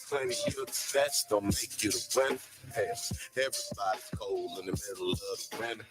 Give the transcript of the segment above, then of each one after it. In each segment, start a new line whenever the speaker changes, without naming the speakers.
Plenty of bets don't make you the winner. Hell, everybody's cold in the middle of the winter.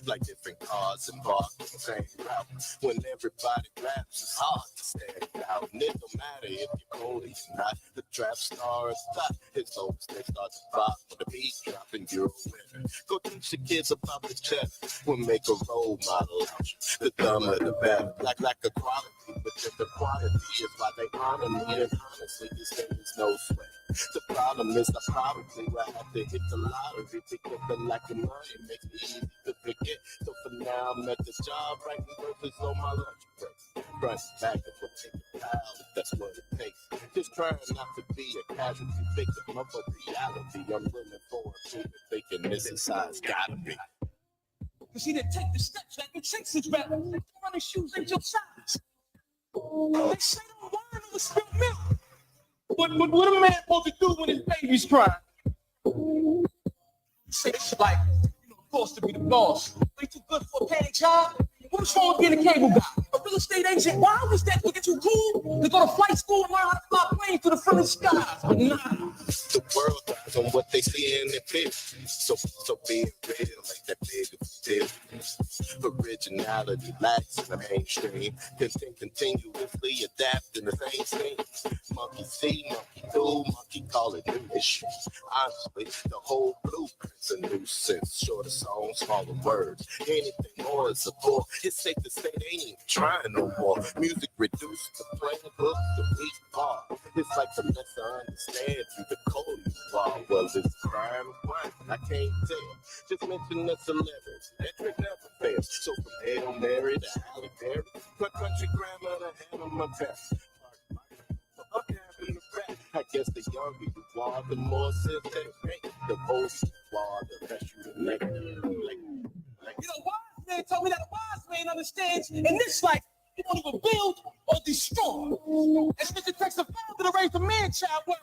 Like different cars and bars, the same route. When everybody raps, it's hard to stand out. And it don't matter if you're cold or you're not. The trap star is top. It's over, they start to pop. When the beat dropping, you're a winner. Go teach the kids about the chest. We'll make a role model out you. The dumber the better. Like a quality, but just the quality is why they honor me. And honestly, this thing is no sweat. The problem is I probably will have to hit the lottery to get the lack of money. It makes me easy to forget. So for now, I'm at the job writing verses on my lunch break. Front back of a paper pile, if that's what it takes. Just trying not to be a casualty victim of a reality. I'm willing for a proof thinking this is how it's gotta be.
Cause he didn't take the steps like the chicks is better. Running shoes ain't your size. They say don't whine over spilled milk. But what a man supposed to do when his baby's crying? Say it's like, of course, to be the boss. Ain't too good for a paying job. What's wrong with being a cable guy? A real estate agent? Why was that? To get you cool? To go to flight school and learn how to fly planes to the front of the skies? But nah.
The world dies on what they see in their fear. So being real like that big of a deal. Originality lacks in the mainstream. Continuously adapting the same thing. Monkey see, monkey do, monkey call it new issue. Honestly, the whole blueprint's a nuisance. Shorter songs, smaller words. Anything more is a bore. It's safe to say they ain't trying no more. Music reduced to plain book, the weak bar. It's like the less I understand through the code you are. Well, it's crime or crime, I can't tell. Just mention the celebrity. That trick never fails. So from Hail Mary to Halle Berry, my country grandma to Hannah my best. I guess the younger you are, the more sense they make. The older you are, the less you relate.
You know, wise man told me that a wise man understands in this life you don't even build or destroy. As Mr. Takes a father to raise a man-child, well,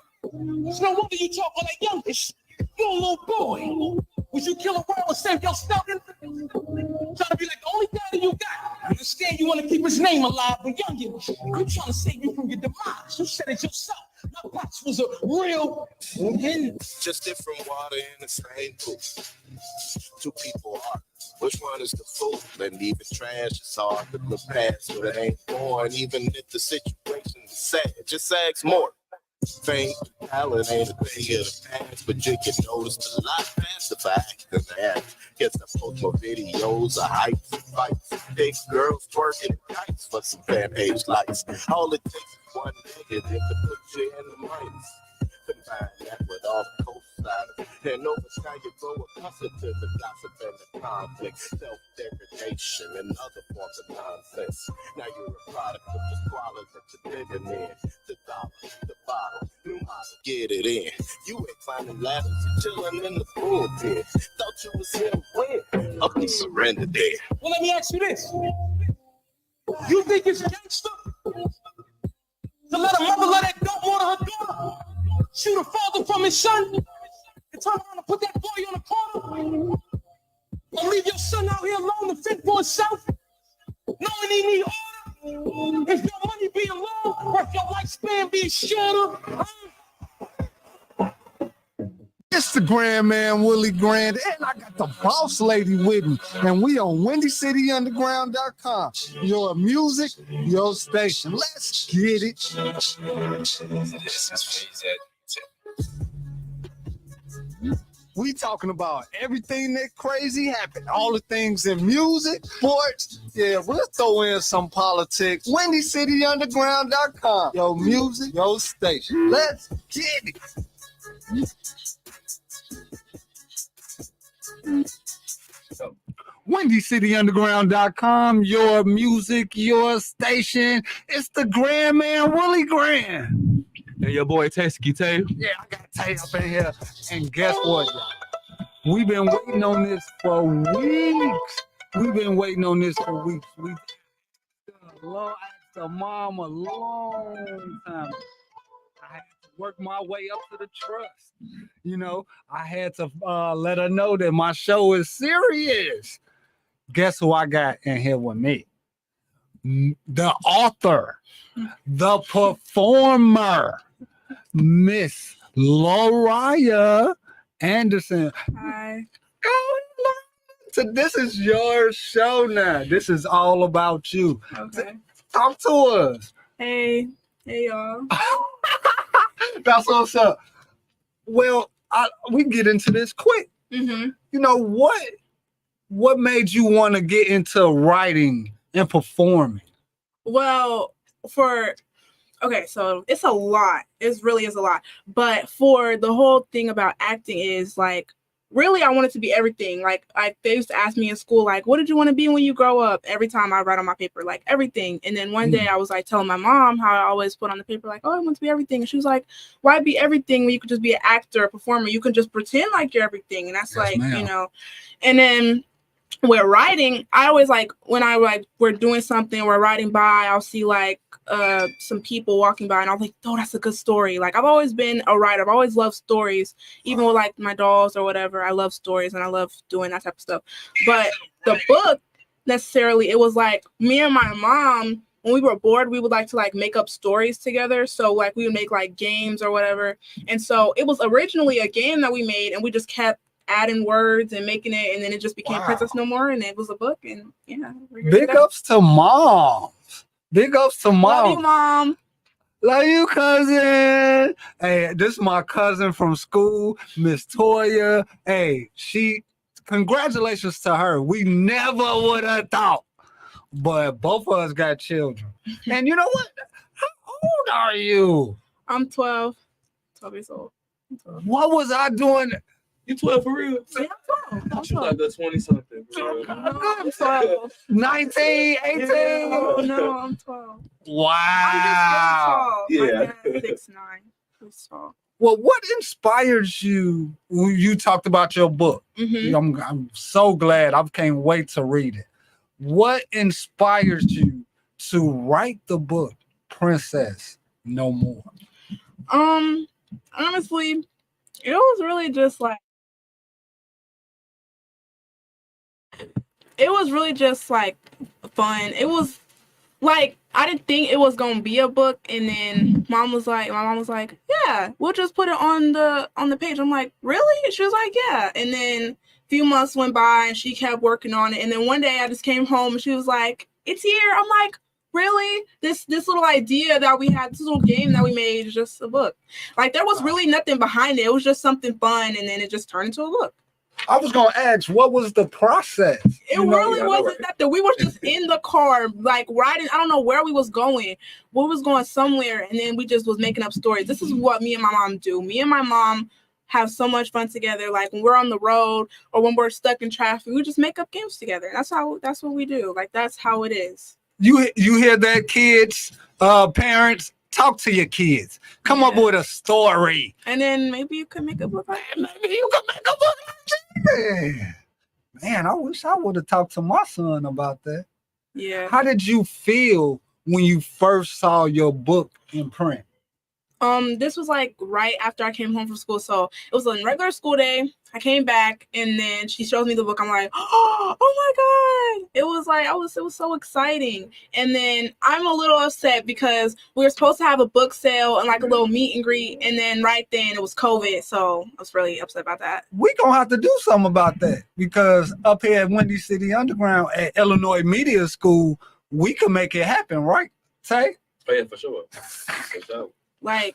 it's no wonder you talk like youngish. You're a little boy. Would you kill a world and save yourself? Trying to be like the only daddy you got. I understand you want to keep his name alive, but youngin, I'm trying to save you from your demise. You said it yourself. My pops was a real hen.
Just different water in the same pool. Two people are. Which one is the fool? And even trash is hard to look past, but it ain't born. Even if the situation is sad, just ask more. Fame, talent ain't a thing of the past, but you can notice a lot faster by acting that. Guess I post more videos of heights and fights. Big girls twerking in kites for some fan page likes. All it takes is one negative to put you in the minus. Combine that with all the coastliners, and over time you grow accustomed to the gossip and the conflict, self-degradation, and other forms of nonsense. Now you're a product of the squalor that you're living in. The dollar, the bottle, new model, get it in. You ain't climbing ladders, you're chilling in the bullpen. Thought you was here to win. Up and surrender there.
Well, let me ask you this. You think it's gangster to let a mother let that dope water her daughter? Shoot a father from his son and turn around and put that boy on the corner? Or leave your son out here alone to fend for himself? Knowing he need order? If your money being low or if your lifespan being shorter?
It's the Grandman, Willie Grand, and I got the boss lady with me. And we on WindyCityUnderground.com. Your music, your station. Let's get it. We talking about everything that crazy happened. All the things in music, sports. Yeah, we'll throw in some politics. WindyCityUnderground.com. Your music, your station. Let's get it. WindyCityUnderground.com, your music, your station. It's the Grandman, Willie Grand.
And your boy Tasky Tay.
Yeah, I got Tay up in here. And guess what, y'all? We've been waiting on this for weeks. We've been waiting on this for weeks. We've asked the mom a long time. I had to work my way up to the trust. You know, I had to let her know that my show is serious. Guess who I got in here with me? The author, the performer, Miss Lauriya Anderson.
Hi.
So this is your show now. This is all about you.
Okay.
Talk to us.
Hey y'all.
That's what's up. Well, we can get into this quick.
Mm-hmm.
You know what made you want to get into writing and performing?
Well, okay, so it's a lot. It really is a lot. But for the whole thing about acting is like, really, I wanted to be everything. Like, they used to ask me in school, like, what did you want to be when you grow up? Every time I write on my paper, like, everything. And then one day I was like telling my mom how I always put on the paper, like, oh, I want to be everything. And she was like, why be everything when you could just be an actor, a performer? You can just pretend like you're everything. And that's
Yes, ma'am.
And then with writing, I always like when we're doing something, we're riding by, I'll see like some people walking by and I'm like, oh, that's a good story. Like I've always been a writer. I've always loved stories, even with like my dolls or whatever. I love stories and I love doing that type of stuff. But the book necessarily, it was like me and my mom, when we were bored, we would like to like make up stories together. So like we would make like games or whatever. And so it was originally a game that we made and we just kept adding words and making it, and then it just became Princess No More, and it was a book, and yeah.
Big ups to moms. Big ups to moms.
Love you, Mom.
Love you, cousin. Hey, this is my cousin from school, Miss Toya. Hey, congratulations to her. We never would have thought, but both of us got children. And you know what? How old are you?
I'm 12 years old.
What was I doing?
You 12 for real?
Yeah, I'm 12.
You like a 20-something.
No, I'm 12.
19, 18.
Oh, no, I'm 12.
Wow.
I'm just really tall.
Yeah.
Like 6'9". Who's tall?
Well, what inspires you when you talked about your book?
Mm-hmm.
I'm so glad. I can't wait to read it. What inspires you to write the book, Princess No More?
Honestly, it was really just like, fun. It was like, I didn't think it was gonna be a book, and then my mom was like, yeah, we'll just put it on the page. I'm like, really? And she was like, yeah. And then a few months went by and she kept working on it, and then one day I just came home and she was like, it's here. I'm like, really? This little idea that we had, this little game that we made is just a book. Like there was really nothing behind it. It was just something fun, and then it just turned into a book.
I was gonna ask, what was the process?
It really wasn't that. We were just in the car, like riding. I don't know where we was going. We was going somewhere, and then we just was making up stories. This is what me and my mom do. Me and my mom have so much fun together. Like when we're on the road or when we're stuck in traffic, we just make up games together. And that's what we do. Like that's how it is.
You hear that, kids? Parents, talk to your kids. Come up with a story.
And then maybe you could make a book.
Maybe you could make a book like that. Man, I wish I would have talked to my son about that.
Yeah.
How did you feel when you first saw your book in print?
This was like right after I came home from school. So it was a regular school day. I came back and then she shows me the book. I'm like, oh my God. It was like, it was so exciting. And then I'm a little upset because we were supposed to have a book sale and like a little meet and greet. And then right then it was COVID. So I was really upset about that.
We gonna have to do something about that because up here at Windy City Underground at Illinois Media School, we can make it happen, right, Tay?
Oh yeah, for sure. For sure.
Like,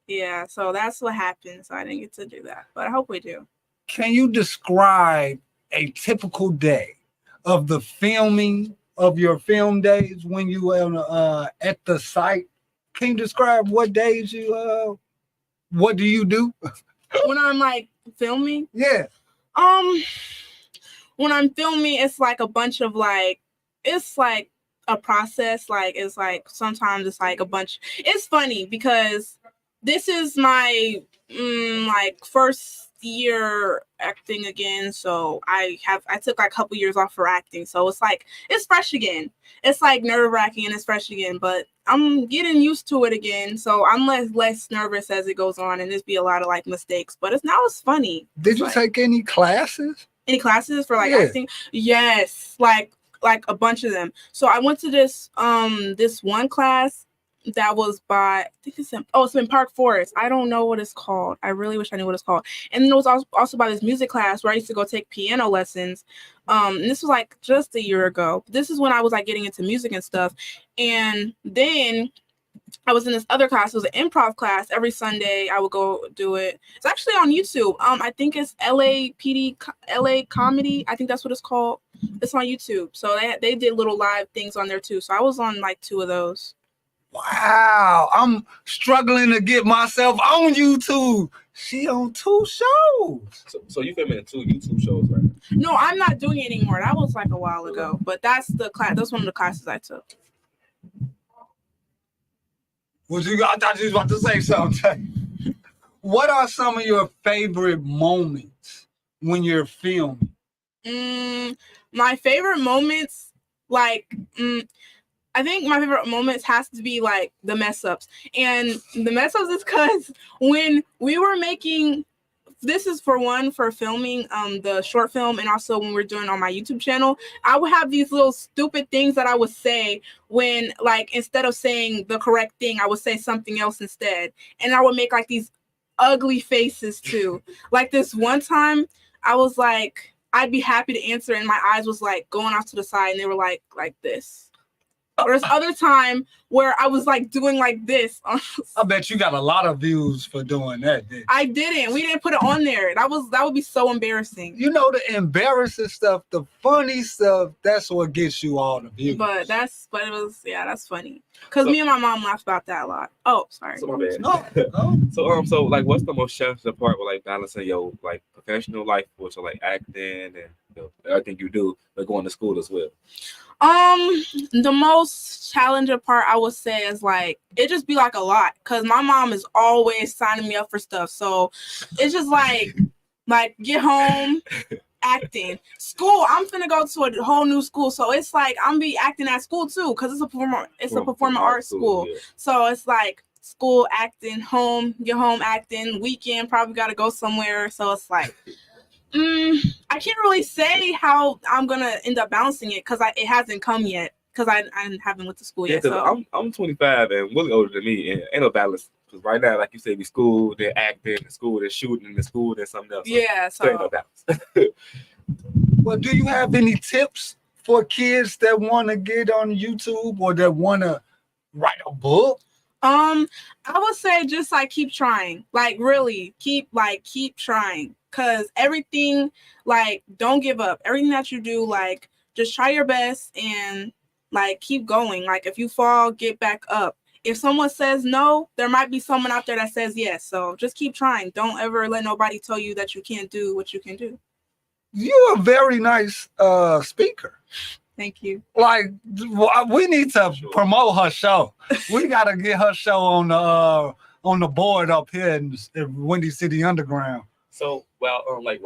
yeah, so that's what happened. So I didn't get to do that, but I hope we do.
Can you describe a typical day of the filming of your film days when you were at the site? Can you describe what days what do you do?
When I'm like filming?
Yeah.
When I'm filming, it's like a bunch of like, it's like a process. Like it's like sometimes it's like a bunch. It's funny because this is my like first year acting again, so I took like a couple years off for acting, so it's like it's fresh again. It's like nerve-wracking and it's fresh again, but I'm getting used to it again, so I'm less nervous as it goes on, and there's be a lot of like mistakes, but it's funny.
Did you take any classes?
Any classes for like acting? Yes, like a bunch of them. So I went to this one class that was by, I think it's in Park Forest. I don't know what it's called. I really wish I knew what it's called. And then it was also by this music class where I used to go take piano lessons. And this was like just a year ago. This is when I was like getting into music and stuff. And then I was in this other class. It was an improv class. Every Sunday I would go do it. It's actually on YouTube. I think it's LA Comedy. I think that's what it's called. It's on YouTube. So they did little live things on there too. So I was on like 2 of those.
Wow, I'm struggling to get myself on YouTube. She on 2 shows.
So you filming 2 YouTube shows right now?
No, I'm not doing it anymore. That was like a while ago. But that's the class. That's one of the classes I took.
I thought you was about to say something. What are some of your favorite moments when you're filming?
My favorite moments, like, I think my favorite moments has to be like the mess ups. And the mess ups is because when we were making, this is for filming the short film, and also when we're doing on my YouTube channel, I would have these little stupid things that I would say when, like, instead of saying the correct thing, I would say something else instead. And I would make like these ugly faces too. Like this one time I was like, I'd be happy to answer, and my eyes was like going off to the side, and they were like this. Or this other time where I was like doing like this.
I bet you got a lot of views for doing that.
I didn't. We didn't put it on there. That would be so embarrassing.
You know, the embarrassing stuff, the funny stuff, that's what gets you all the views.
But that's funny. Because me and my mom laughed about that a lot. Oh, sorry.
So my bad.
No.
So like, what's the most challenging part with like balancing your like professional life with your like acting and everything you do, but going to school as well?
The most challenging part I would say is like, it just be like a lot, because my mom is always signing me up for stuff. So it's just like get home, acting, school. I'm finna go to a whole new school. So it's like, I'm be acting at school too, because it's a performing arts school. Yeah. So it's like school, acting, home, get home, acting, weekend, probably got to go somewhere. So it's like, I can't really say how I'm gonna end up balancing it, because it hasn't come yet, because I haven't went to school yet. So
I'm 25 and really older than me, and ain't no balance. Because right now, like you said, we school, then acting, the school, then shooting, the school, then something else.
Yeah, so
ain't no balance.
Well, do you have any tips for kids that want to get on YouTube or that want to write a book?
I would say just like keep trying, like really keep trying, because everything, like, don't give up. Everything that you do, like, just try your best and like keep going. Like, if you fall, get back up. If someone says no, there might be someone out there that says yes. So just keep trying. Don't ever let nobody tell you that you can't do what you can do.
You're a very nice speaker.
Thank you.
Like, we need to promote her show. We gotta get her show on the board up here in Windy City Underground.
So, like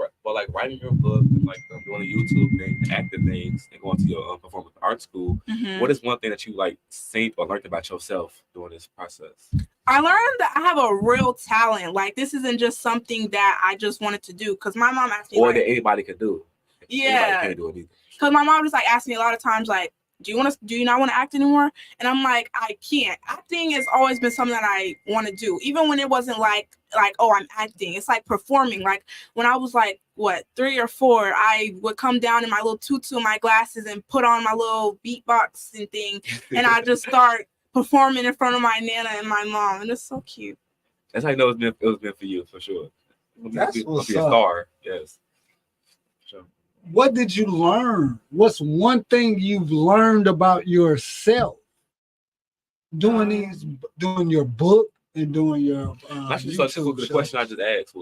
writing your book, and like doing the YouTube thing, the acting things, and going to your performing art school. Mm-hmm. What is one thing that you like seen or learned about yourself during this process?
I learned that I have a real talent. Like, this isn't just something that I just wanted to do. Because my mom asked me,
or that anybody could do.
Yeah.
Anybody can't do it either.
Because my mom just like asked me a lot of times, like, do you not want to act anymore? And I'm like, I can't. Acting has always been something that I want to do, even when it wasn't like, oh, I'm acting. It's like performing. Like, when I was like, 3 or 4, I would come down in my little tutu, my glasses, and put on my little beatboxing thing, and I just start performing in front of my nana and my mom, and it's so cute.
That's how you know it was meant for you, for sure.
That's what's
be a
up.
star, yes. Sure.
What did you learn? What's one thing you've learned about yourself doing your book and doing your
that's just such a good question I just asked.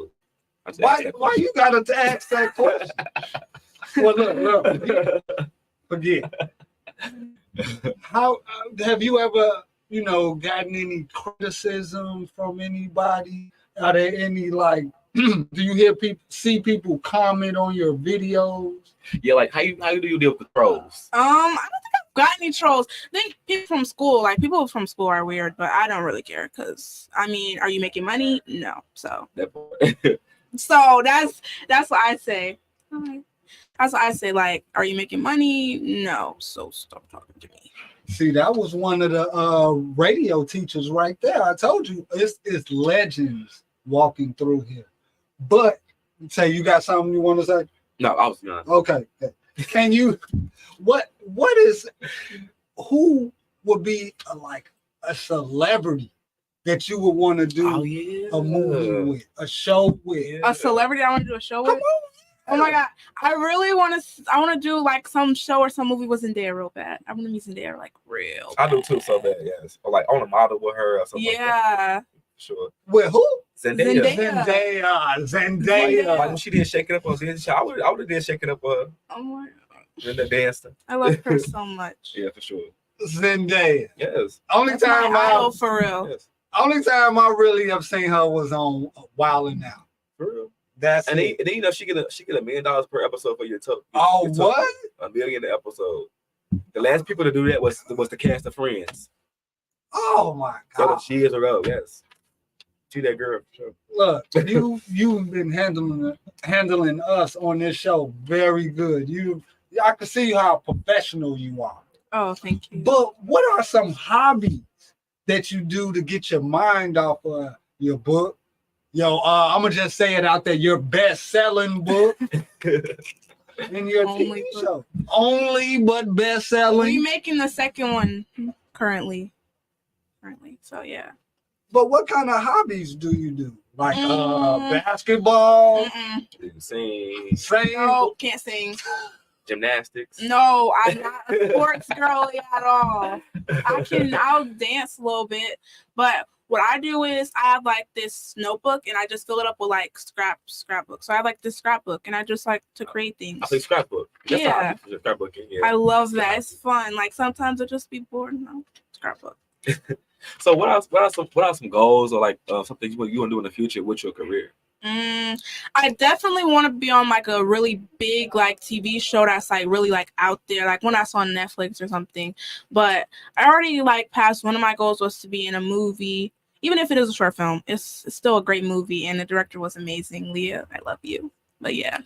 Why you gotta ask that question? Well, look, forget. How have you ever, gotten any criticism from anybody? Are there any do you see people comment on your videos?
Yeah, like how do you deal with trolls?
I don't think I've got any trolls. I think people from school are weird, but I don't really care, because are you making money? No. So so that's what I say. That's what I say, like, are you making money? No. So stop talking to me.
See, that was one of the radio teachers right there. I told you, it's legends walking through here. But say you got something you want to say?
No, I was young.
Okay. Can you? What is? Who would be like a celebrity that you would want to do a movie with, a show with?
A celebrity I want to do a show with?
Come on.
Oh my god, I really want to. I want to do like some show or some movie with Zendaya real bad. I want to meet Zendaya like real.
I do too, so bad. Yes, or like on a model with her or something.
Yeah.
Like that. Sure.
With who?
Zendaya.
Zendaya.
Like when she did Shake It Up on Zendaya, I would have did Shake It Up
Oh my god.
in the dance.
I love her so much.
Yeah, for sure.
Zendaya.
Yes.
Only
That's
time
my idol for real.
Yes.
Only time I really have seen her was on Wild 'N Out.
For real.
That's
And
it.
then you know she get $1 million per episode for your talk.
Oh, what?
$1 million an episode. The last people to do that was the cast of Friends.
Oh my
So
god!
she is a row. Yes. She that girl. For sure.
Look, you've been handling us on this show very good. I can see how professional you are.
Oh, thank you.
But what are some hobbies that you do to get your mind off of your book? I'm gonna just say it out there: your best-selling book and your
Only
TV
book.
show. Only but best-selling.
We're making the second one currently. So yeah.
But what kind of hobbies do you do? Like
Mm.
basketball,
Mm-mm.
Sing,
No, can't sing.
gymnastics.
No, I'm not a sports girly at all. I'll dance a little bit, but what I do is I have like this notebook and I just fill it up with like scrapbook. So I have like this scrapbook and I just like to create things.
I say scrapbook. That's
Yeah.
how scrapbooking. Yeah.
I love that. It's fun. Like sometimes I'll just be bored. No, scrapbook.
So what are some goals or like something you want to do in the future with your career?
I definitely want to be on like a really big like TV show that's like really like out there, like one I saw on Netflix or something. But I already like passed. One of my goals was to be in a movie, even if it is a short film. It's still a great movie, and the director was amazing. Leah, I love you. But yeah,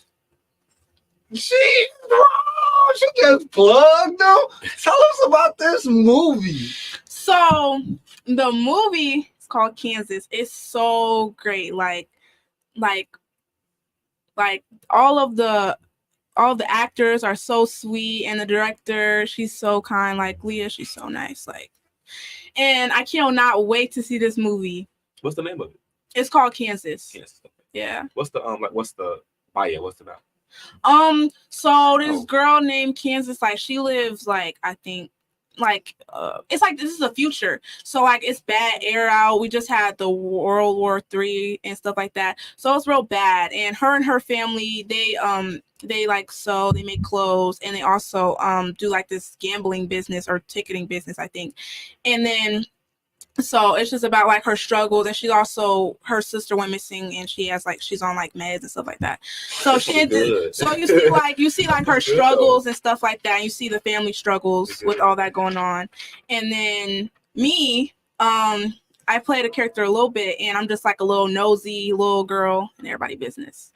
she just plugged them. Tell us about this movie.
so the movie is called Kansas. It's so great. Like all the actors are so sweet, and the director, she's so kind. Like Leah, she's so nice. Like, and I cannot wait to see this movie.
What's the name of it?
It's called Kansas.
Yes.
Yeah.
What's the bio? What's the about?
So this girl named Kansas, like she lives like I think like it's like this is the future. So like it's bad air out. We just had the World War III and stuff like that. So it's real bad. And her family, they like sew, they make clothes, and they also do like this gambling business or ticketing business, I think. And then so it's just about like her struggles, and she also, her sister went missing, and she's on like meds and stuff like that. So she had to, so you see like her struggles and stuff like that, and you see the family struggles with all that going on. And then me, I played a character a little bit, and I'm just like a little nosy little girl in everybody's business.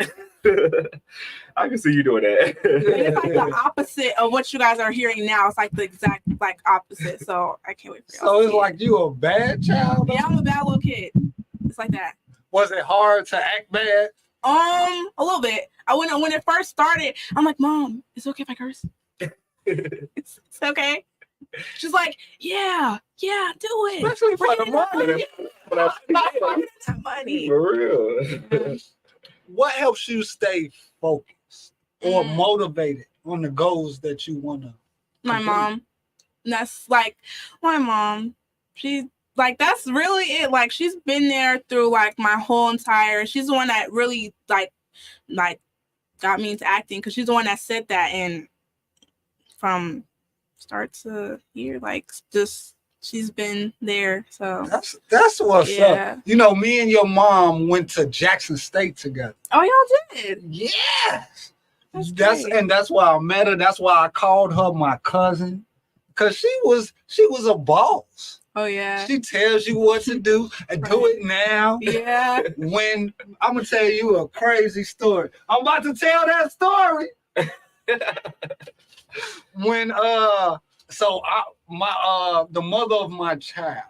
I can see you doing that.
And it's like the opposite of what you guys are hearing now. It's like the exact like opposite. So I can't wait for y'all.
So it's like you a bad child?
Yeah, I'm a bad little kid. It's like that.
Was it hard to act bad?
A little bit. When it first started, I'm like, Mom, is it okay if I curse? it's okay. She's like, yeah, do it.
Especially for the money.
Money.
For real.
What helps you stay focused or motivated on the goals that you want to?
My mom. That's like my mom. She's like, that's really it. Like, she's been there through like my whole entire. She's the one that really like got me into acting, because she's the one that said that, and from start to here, like just she's been there. So
that's what's up. You know, me and your mom went to Jackson State together.
Oh, y'all did?
Yes. That's why I met her. That's why I called her my cousin, because she was a boss.
Oh yeah.
She tells you what to do and do it now.
Yeah.
When I'm gonna tell you a crazy story. I'm about to tell that story. When So the mother of my child,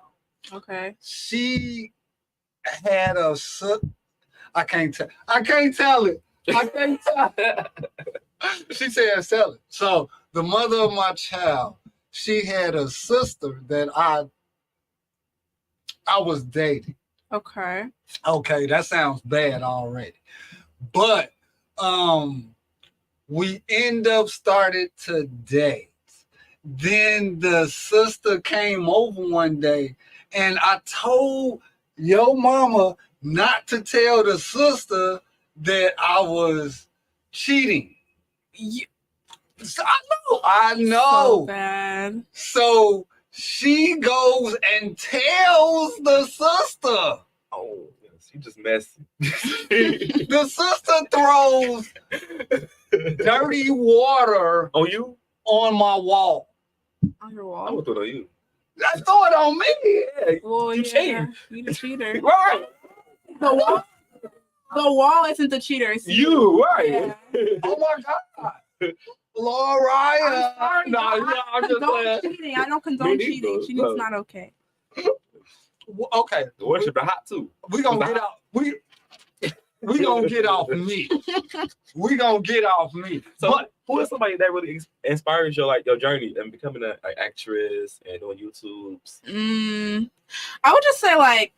Okay.
she had a I can't tell. I can't tell it. I can't tell it. She said sell it. So the mother of my child, she had a sister that I was dating.
Okay.
Okay, that sounds bad already. But we end up started to date. Then the sister came over one day and I told your mama not to tell the sister that I was cheating. I know.
So bad.
So she goes and tells the sister.
Oh, yes, you just messy.
The sister throws dirty water
On you?
on my wall.
On your
I
wall.
would throw it on you.
I throw it on me.
Yeah,
Well,
you cheating.
You the cheater.
Right.
The wall isn't the cheater. It's
You, right.
Yeah.
Oh my God. Lauriya.
I'm sorry.
No,
I
I'm just
condone
saying.
cheating. I don't condone
Me
cheating.
neither,
Cheating's
so.
not okay.
Okay.
The worship the hot too.
We gonna get out. We gonna get off me. We gonna get off me.
So,
But
who is somebody that really inspires your journey and becoming an actress and doing YouTubes?
I would just say like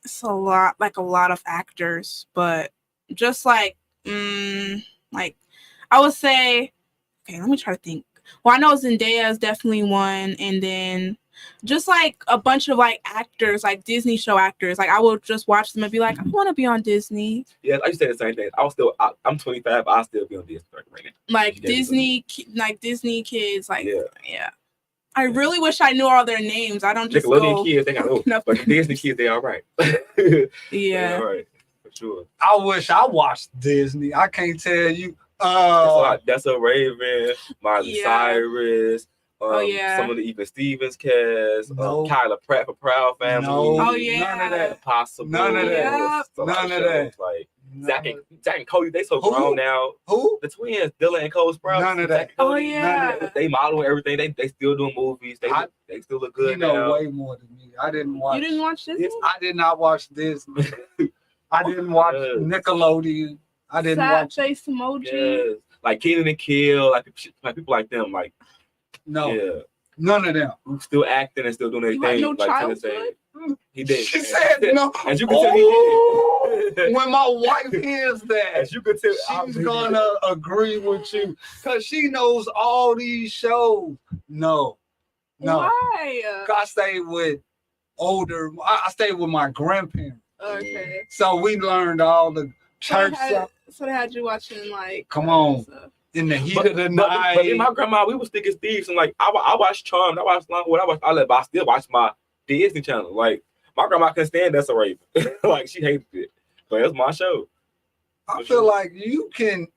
it's a lot of actors, but just like I would say, okay, let me try to think. Well, I know Zendaya is definitely one, and then just like a bunch of like actors, like Disney show actors. Like I will just watch them and be like, I want to be on Disney.
Yeah, I used to say the same thing. I'm 25, but I'll still be on Disney right now.
Like Disney kids, like
yeah.
I really wish I knew all their names. I don't just
Nickelodeon kids, they got no, but Disney kids, they all right.
Yeah,
all right, for sure.
I wish I watched Disney. I can't tell you.
That's a Raven, Miley Cyrus. Some of the even Stevens cast. Kyla Pratt for Proud Family.
No,
none
of that.
Impossible.
None of that.
None
of that.
Like Zach and Cody, they so grown now.
Who?
The twins, Dylan and Cole Sprouse.
None of that.
Cody, none of that. They model everything. They still doing movies. They still look good.
You know way more than me. I didn't watch.
You didn't watch Disney?
I did not watch Disney. I didn't watch Nickelodeon. I didn't watch
face emoji.
Yes. Like Kenan and Kill, like people like them. Like
none of them.
Who's still acting and still doing their thing.
No
like
childhood?
He did.
She said no.
As you can tell, he did.
When my wife hears that,
as you can tell,
she's gonna agree with you because she knows all these shows. No.
Why?
I stayed with I stayed with my grandparents.
Okay.
So we learned all the church stuff.
So they had you watching like.
Come on. In the heat of the night.
But in my grandma, we was thick as thieves, and like I watched Charmed, I watched Longwood, I watched all that, but I still watch my Disney Channel. Like my grandma couldn't stand That's a Raven. Like she hated it, but it's my show.
I feel like you can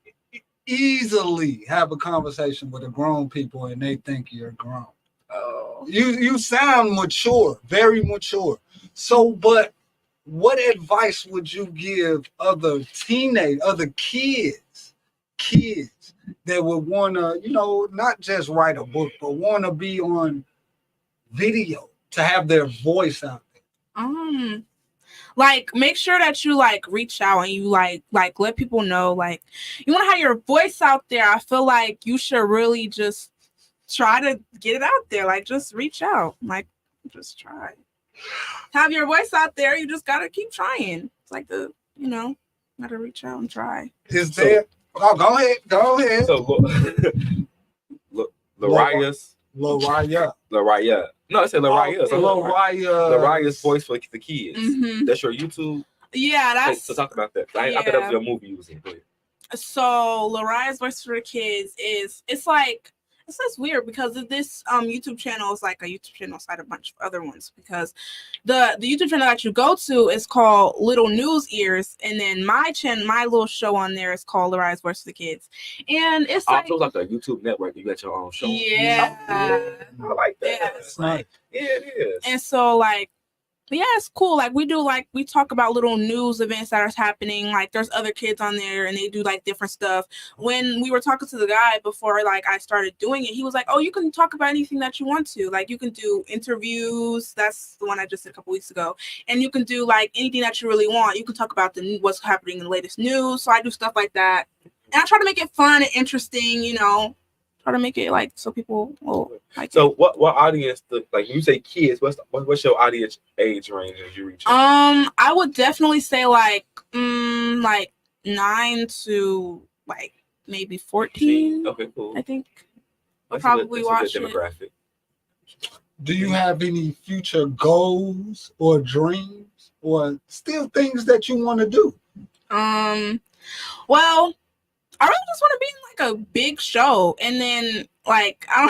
easily have a conversation with a grown people and they think you're grown.
Oh.
You sound mature, very mature. So, but what advice would you give other kids that would want to, not just write a book, but want to be on video to have their voice out there?
Like make sure that you like reach out and you like let people know like you want to have your voice out there. I feel like you should really just try to get it out there. Like just reach out, like just try. Have your voice out there. You just gotta keep trying. It's like gotta reach out and try.
Is there? Oh, go ahead.
So Lauriya. No, I said Lauriya. Lauriya's voice for the kids.
Mm-hmm.
That's your YouTube.
Yeah, that's.
So talk about that. I thought that was your movie you was in.
So Lauriya's voice for the kids it's weird because this YouTube channel is like a YouTube channel side of a bunch of other ones because the YouTube channel that you go to is called Little News Ears, and then my little show on there is called Lauriya's Voice for the Kids, and it's like
it was like a YouTube network. You got your own show.
Yeah,
I like that.
Yeah,
it's like
it is.
And so like But yeah, it's cool. Like we talk about little news events that are happening. Like there's other kids on there and they do like different stuff. When we were talking to the guy before like I started doing it, he was like, "Oh, you can talk about anything that you want to. Like you can do interviews." That's the one I just did a couple weeks ago. And you can do like anything that you really want. You can talk about what's happening in the latest news. So I do stuff like that. And I try to make it fun and interesting, you know. Try to make it like so people will like.
So what audience like when you say kids, what's your audience age range as you reach?
I would definitely say like 9 to like maybe 14.
Okay, cool.
I think
That's
probably
that's
watch
a good demographic.
Do you have any future goals or dreams or still things that you want to do?
Well, I really just want to be in like a big show, and then like I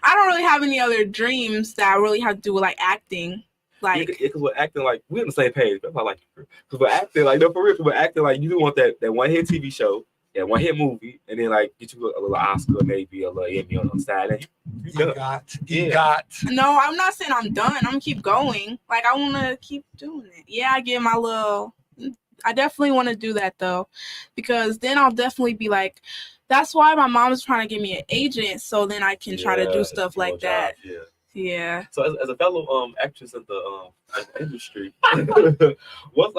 don't really have any other dreams that I really have to do with like acting. Like,
because we're acting like we're on the same page. That's why I like you. Because we're acting like no, for real. We're acting like you do want that one hit TV show, that one hit movie, and then like get you a little Oscar, maybe a little Emmy on the side. And you
got.
No, I'm not saying I'm done. I'm gonna keep going. Like I want to keep doing it. Yeah, I get my little. I definitely want to do that though, because then I'll definitely be like, that's why my mom's trying to get me an agent, so then I can try to do stuff like that. Yeah.
So as a fellow actress in the industry, what's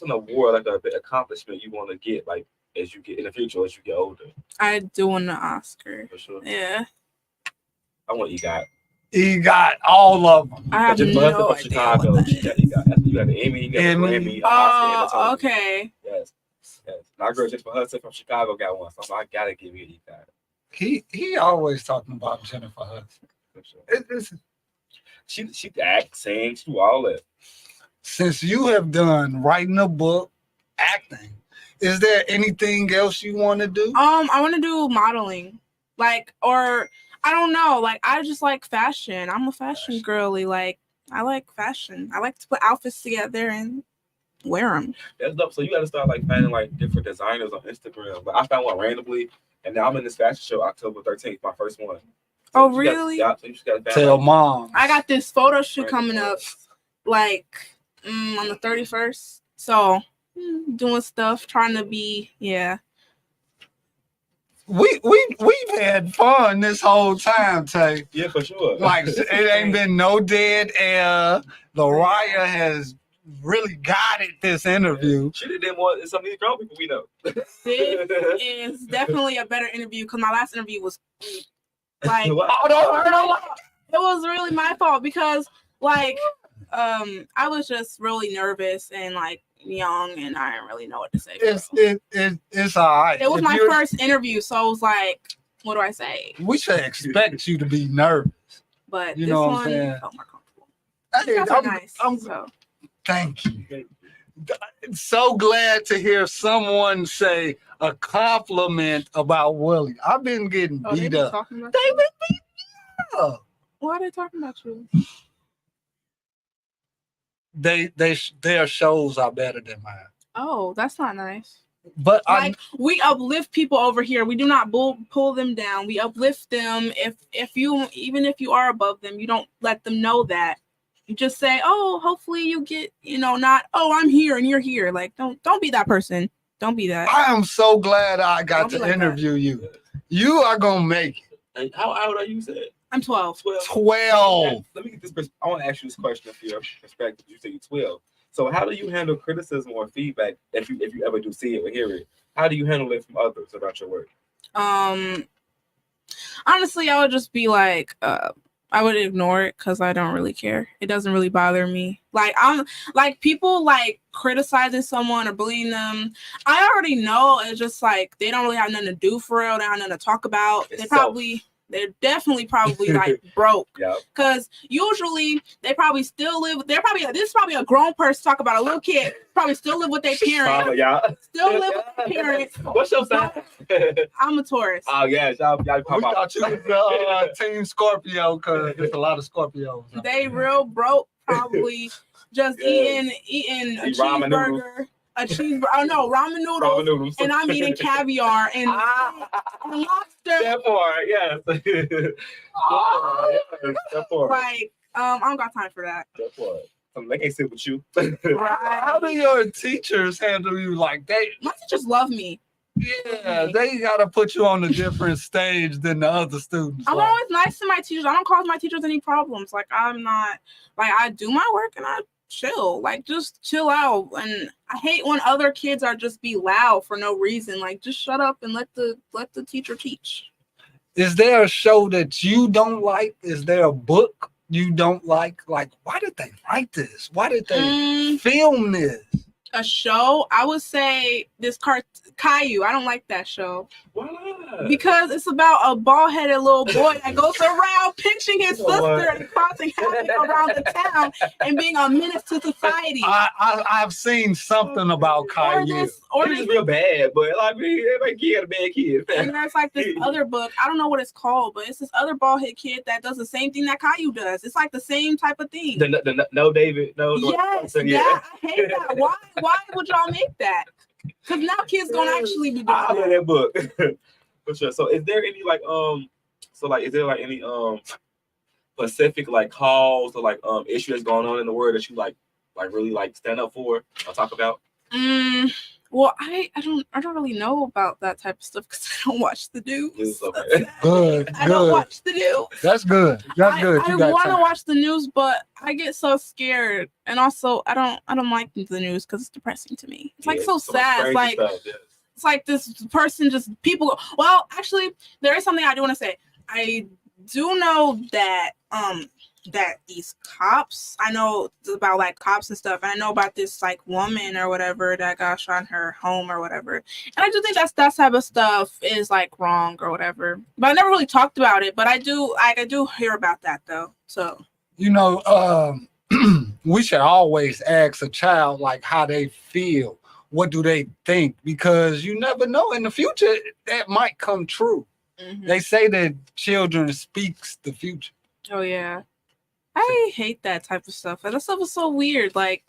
an award, like an accomplishment you want to get, like as you get in the future, as you get older?
I do want an Oscar.
For sure.
Yeah.
I want EGOT.
EGOT, all of them.
I have no idea.
Chicago.
What that is.
You got the Emmy, you got the Grammy.
Oh, okay.
Yes. My girl Jennifer Hudson from Chicago got one, so I gotta give you EGOT.
He always talking about Jennifer Hudson.
For sure. She act, sing, she do all that.
Since you have done writing a book, acting, is there anything else you want to do?
I want to do modeling, like, or I don't know, like I just like fashion. I'm a fashion girly. Like I like fashion. I like to put outfits together and wear them.
That's dope. So you got to start like finding like different designers on Instagram. But I found one randomly, and now I'm in this fashion show October 13th, my first one.
So really?
So you just gotta
tell mom.
I got this photo shoot coming up, like on the 31st. So doing stuff, trying to be
We've had fun this whole time, Tay.
Yeah, for sure.
Like it ain't been no dead air. Lauriya has really guided this interview.
She did more than some of these grown people we know.
This is definitely a better interview because my last interview was like it was really my fault because like I was just really nervous and like young and I didn't really know what to say.
It's all right.
It was my first interview, so I was like, what do I say?
We should expect you to be nervous.
But
you
this
know
one
what I'm saying?
felt more comfortable.
Nice. Thank you. So glad to hear someone say a compliment about Willie. I've been getting beat up.
They've been beating me up. Why are they talking about you?
Their shows are better than mine.
Oh, that's not nice.
But
like we uplift people over here. We do not pull them down. We uplift them. If you are above them, you don't let them know that. You just say, oh, hopefully you get, not, oh, I'm here and you're here. Like, don't be that person. Don't be that.
I am so glad I got to interview you. You are going to make it.
And how old are you, said?
I'm 12.
12.
Let me get this. I want to ask you this question from your perspective. You say you're 12. So how do you handle criticism or feedback if you ever do see it or hear it? How do you handle it from others about your work?
Honestly, I would just be like, I would ignore it because I don't really care. It doesn't really bother me. Like I'm like people like criticizing someone or bullying them. I already know it's just like they don't really have nothing to do for real. They don't have nothing to talk about. They're definitely probably like broke. Because usually they probably still live. This is probably a grown person talk about a little kid. Probably still live with their parents. Still live with their parents.
What's your sign?
I'm a Taurus.
Oh yeah, y'all
we thought you was Team Scorpio because there's a lot of Scorpios.
They real broke, probably just eating a cheeseburger. Ramen noodles. And I'm eating caviar and lobster.
That part, yes.
Like I don't got time for that.
That's what. They can't sit with you.
Right.
How do your teachers handle you? Like
My teachers love me.
yeah, they gotta put you on a different stage than the other students.
I'm
like,
always nice to my teachers. I don't cause my teachers any problems. Like I'm not like I do my work and I chill. Like just chill out. And I hate when other kids are just be loud for no reason. Like just shut up and let the teacher teach.
Is there a show that you don't like? Is there a book you don't like? Like, why did they write this? Why did they film this?
A show, I would say this Caillou. I don't like that show.
Why not?
Because it's about a bald-headed little boy that goes around pinching his sister and causing havoc around the town and being a menace to society.
I've seen something about Caillou.
Or
He's just real bad, but like every kid a bad kid.
And there's like this other book. I don't know what it's called, but it's this other bald-headed kid that does the same thing that Caillou does. It's like the same type of thing.
No, David. No.
Yes, yeah, I hate that. Why would y'all make that? Because now kids gonna actually be doing
I read that book. For sure. So is there any is there any specific like cause or like issue that's going on in the world that you like really like stand up for or talk about?
Well, I don't really know about that type of stuff because I don't watch the news.
Okay. Good.
I don't watch the news.
That's good. That's good.
I want to watch the news, but I get so scared, and also I don't like the news because it's depressing to me. It's like so sad. It's like this person well, actually, there is something I do want to say. I do know that that these cops, I know about like cops and stuff, and I know about this like woman or whatever that got shot in her home or whatever, and I do think that type of stuff is like wrong or whatever, but I never really talked about it. But I do hear about that though. So
we should always ask a child like how they feel, what do they think, because you never know, in the future that might come true. They say that children speaks the future.
Oh yeah, I hate that type of stuff. That stuff is so weird. Like,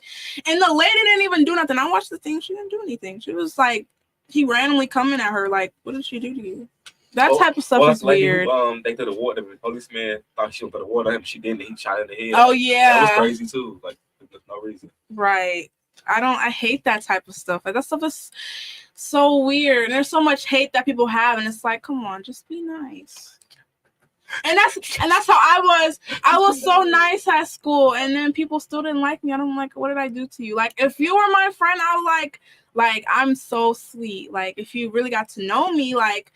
and the lady didn't even do nothing. I watched the thing. She didn't do anything. She was like, he randomly coming at her. Like, what did she do to you? That type of stuff is weird.
They threw the water. The policeman thought she would throw the water at him. She didn't. He shot her in the head.
Oh yeah,
that was crazy too. Like, there's no reason.
Right. I hate that type of stuff. Like, that stuff is so weird. And there's so much hate that people have, and it's like, come on, just be nice. And that's how I was. I was so nice at school, and then people still didn't like me. And I'm like, what did I do to you? Like, if you were my friend, I was like I'm so sweet. Like, if you really got to know me, like,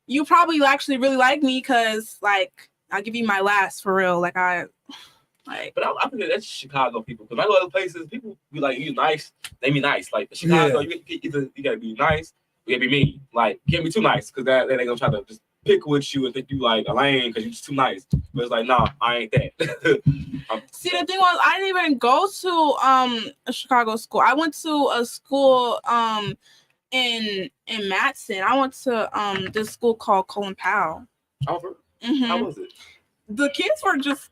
you probably actually really like me, because like I'll give you my last for real. But I
think that's Chicago people. Because I go other places, people be like, you nice, they be nice. Like Chicago, you gotta be nice, you gotta be mean. Like, can't be too nice, because then they gonna try to just pick with you and think you like a lame because you're just too nice. But it's like, nah, I ain't that.
See, the thing was, I didn't even go to a Chicago school. I went to a school in Matson. I went to this school called Colin Powell.
How was it?
The kids were just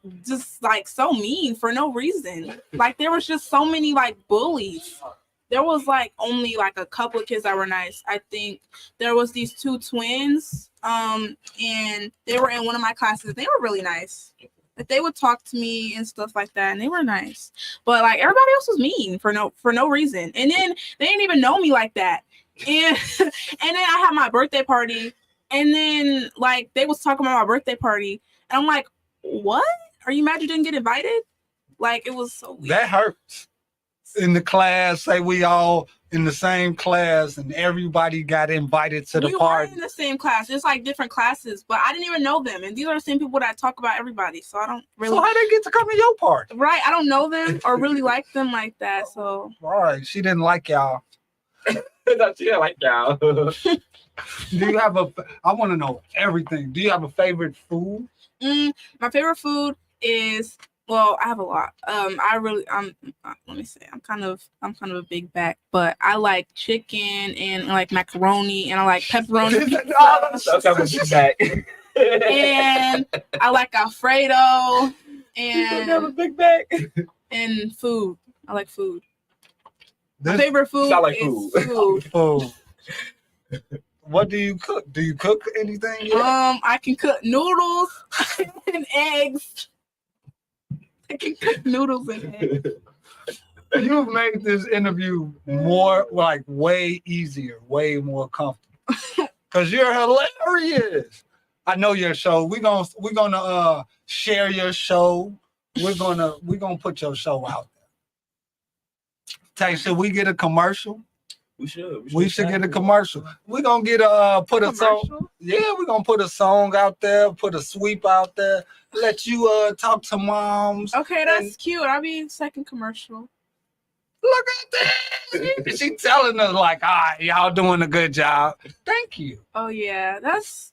like so mean for no reason. Like, there was just so many like bullies. There was like only like a couple of kids that were nice. I think there was these two twins, and they were in one of my classes. They were really nice. Like, they would talk to me and stuff like that, and they were nice. But like, everybody else was mean for no reason. And then they didn't even know me like that. And then I had my birthday party, and then like they was talking about my birthday party, and I'm like, what? Are you mad you didn't get invited? Like, it was so weird.
That hurts. In the class, say we all in the same class and everybody got invited to the party.
We were in the same class, just like different classes, but I didn't even know them. And these are the same people that talk about everybody. So I don't really.
So how they get to come to your party?
Right. I don't know them or really like them like that. So.
All right. She didn't like y'all.
She didn't like y'all.
Do you have I want to know everything. Do you have a favorite food?
My favorite food is, well, I have a lot. Let me say, I'm kind of a big back, but I like chicken and like macaroni, and I like pepperoni pizza. And I like Alfredo, and
have a big back.
And food. I like food.
My
favorite food is food.
What do you cook? Do you cook anything yet?
I can cook noodles and eggs. I can cook noodles in it.
You've made this interview more like way easier, way more comfortable. Cause you're hilarious. I know your show. We're gonna share your show. We're gonna put your show out there. Tay, should we get a commercial?
We should.
We should get a commercial. We're gonna get put a song. Yeah, we're gonna put a song out there, put a sweep out there, let you talk to moms.
Okay, that's cute. I'll be second commercial.
Look at that. She telling us like, all right, y'all doing a good job. Thank you.
Oh yeah, this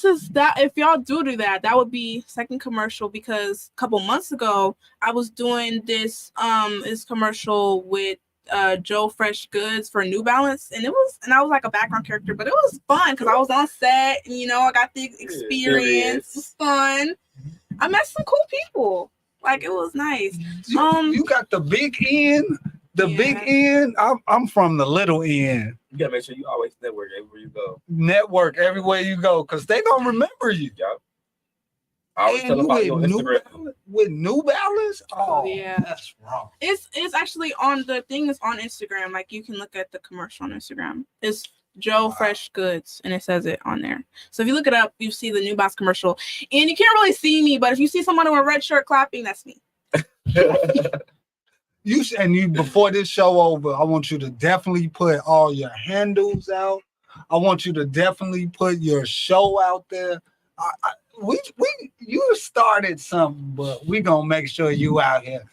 is that. If y'all do that, that would be second commercial, because a couple months ago I was doing this commercial with Joe Fresh Goods for New Balance, and I was like a background character, but it was fun because I was on set and I got the experience. It was fun. I met some cool people. Like, it was nice.
You got the big end. Big end. I'm from the little end.
You gotta make sure you always network everywhere you go.
Network everywhere you go, because they gonna remember you.
Yep. I always tell them about your Instagram.
With New Balance? Oh
yeah,
that's wrong.
It's actually on the thing is on Instagram. Like, you can look at the commercial on Instagram. It's Joe Fresh Goods, and it says it on there. So if you look it up, you see the New Balance commercial, and you can't really see me, but if you see someone in a red shirt clapping, that's me.
You before this show over, I want you to definitely put all your handles out. I want you to definitely put your show out there. You started something, but we gonna make sure you out here.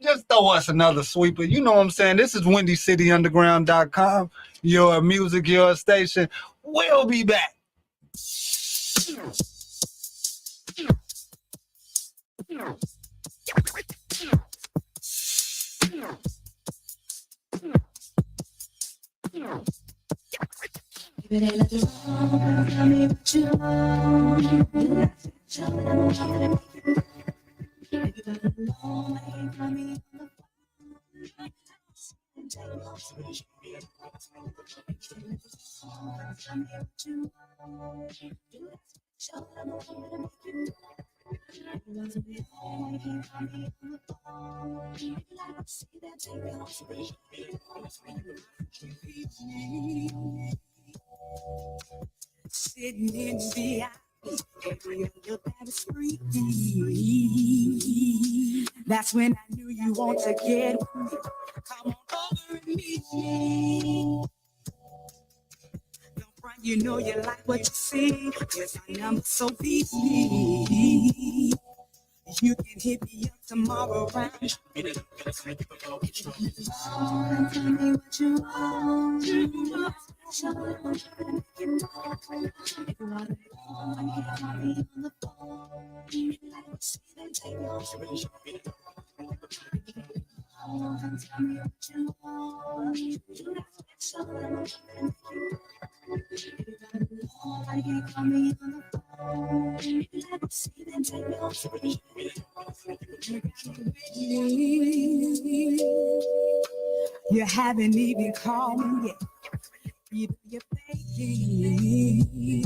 Just throw us another sweeper. You know what I'm saying? This is WindyCityUnderground.com. Your music, your station. We'll be back.
Sitting in the area that was free. That's when I knew you want to get with me. Come on over and meet me. Don't front, you know you like what you see. Here's my number, so beat me. You can hit me up tomorrow around. Tell me what you want. Show me what you want. If you want to call me on the phone, like we see them take off. Tell me what you want. Show me what you call me on the phone, like we see them take off. You haven't even called me yet. Either you're faking,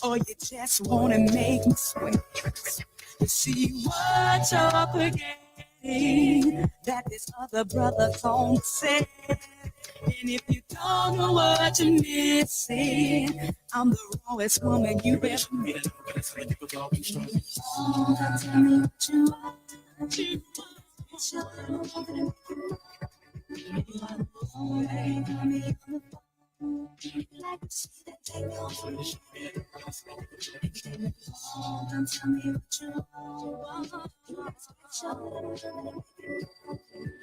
or you just wanna make me sweat. You see what's up again, that this other brother don't say. And if you don't know what you're missing, I'm the rawest woman you ever met. Tell me what you want. You are the only call me on the phone. Like to see that take me off. Don't tell me what you want. You are special.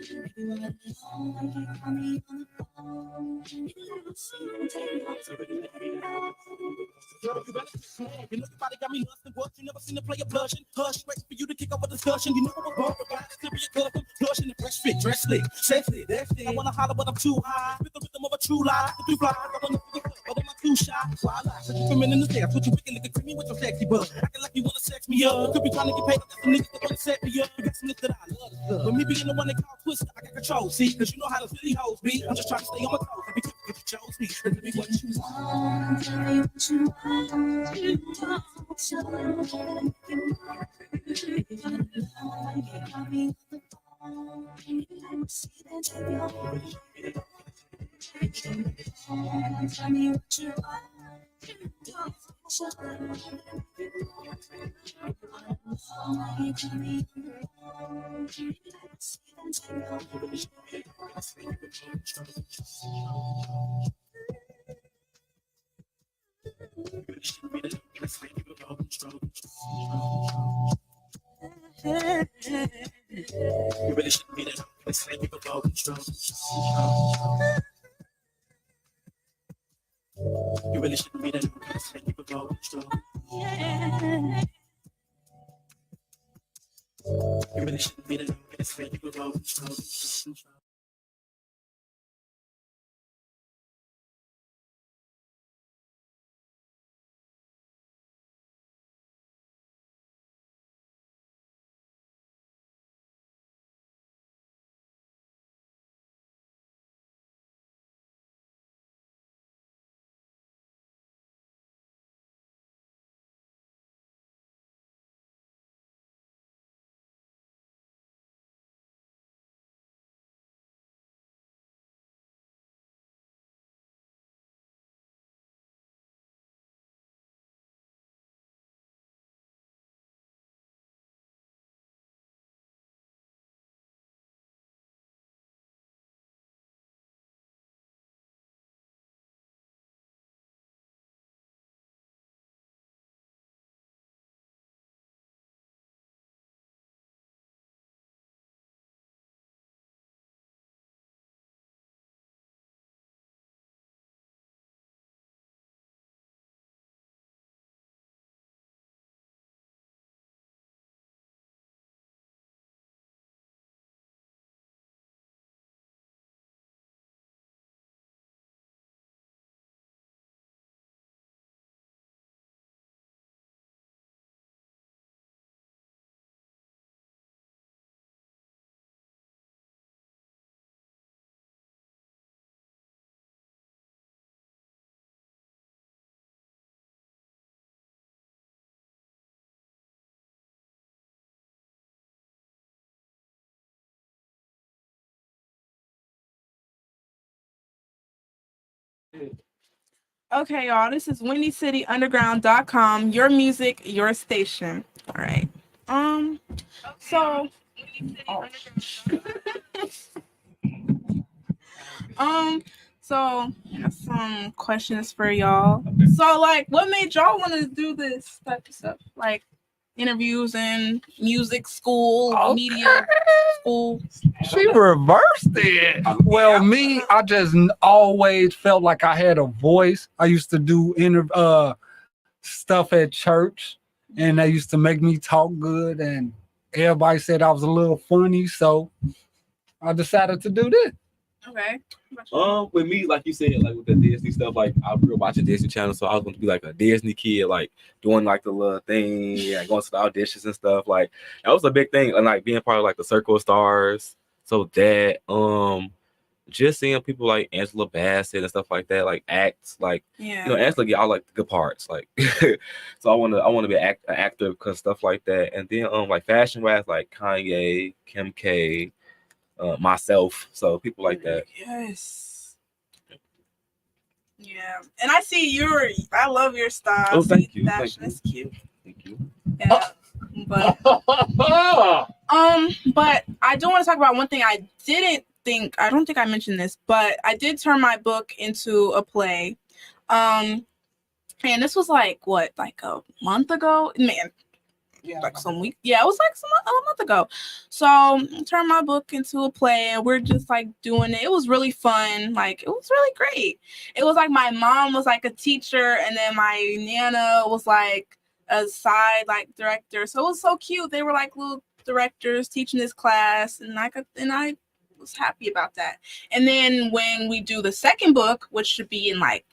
You are the only call me on the phone. Like to see that take me off. You know your body got me lost in what you never seen a player blushing. Hush, wait for you to kick off a discussion. You know I'm born for guys to be a custom. Blushing and fresh fit, dress slick, sexy, that's it. I wanna holler, but I'm too high. With the rhythm of a true lie, the 3 flies. I wanna see the club, but am I too shy? Why lie? Cause you coming in the stairs, what you wicked nigga to me with your sexy butt. Acting like you wanna sex me up. Could be trying to get paid, but that's the niggas that wanna set me up. You got some niggas that I love. But me being the one that call twister, I got control. See, cause you know how the silly hoes be. I'm just trying to stay on my toes. And be careful if you chose me. Tell me what you want. Tell me what you want. You really shouldn't be that. It's like you control. You really shouldn't be that. It's like you control. You really shouldn't be that. It's like you control.
Okay, y'all, this is WindyCityUnderground.com. Your music, your station. All right. So, oh. So I have some questions for y'all. So, like, what made y'all want to do this type of stuff? Like, interviews and music school, media school.
She reversed it. Well, me, I just always felt like I had a voice. I used to do stuff at church, and they used to make me talk good, and everybody said I was a little funny, so I decided to do this.
Okay.
With me, like you said, like with the Disney stuff, like I grew up watching Disney Channel, so I was going to be like a Disney kid, like doing like the little thing, yeah, going to the auditions and stuff. Like that was a big thing, and like being part of like the Circle of Stars. So that just seeing people like Angela Bassett and stuff like that, like act, like Angela get all like the good parts, like. So I want to be an actor because stuff like that, and then like fashion wise, like Kanye, Kim K. Myself, so people like that.
Yes. Yeah, and I see I love your style.
Oh, thank you.
Fashion is cute.
Thank you.
Yeah, but but I do want to talk about one thing. I don't think I mentioned this, but I did turn my book into a play. And this was like a month ago, man. Like some week, it was like a month ago. So I turned my book into a play, and we're just like doing it. It was really fun. Like it was really great. It was like my mom was like a teacher, and then my nana was like a side like director. So it was so cute. They were like little directors teaching this class, and I was happy about that. And then when we do the second book, which should be in like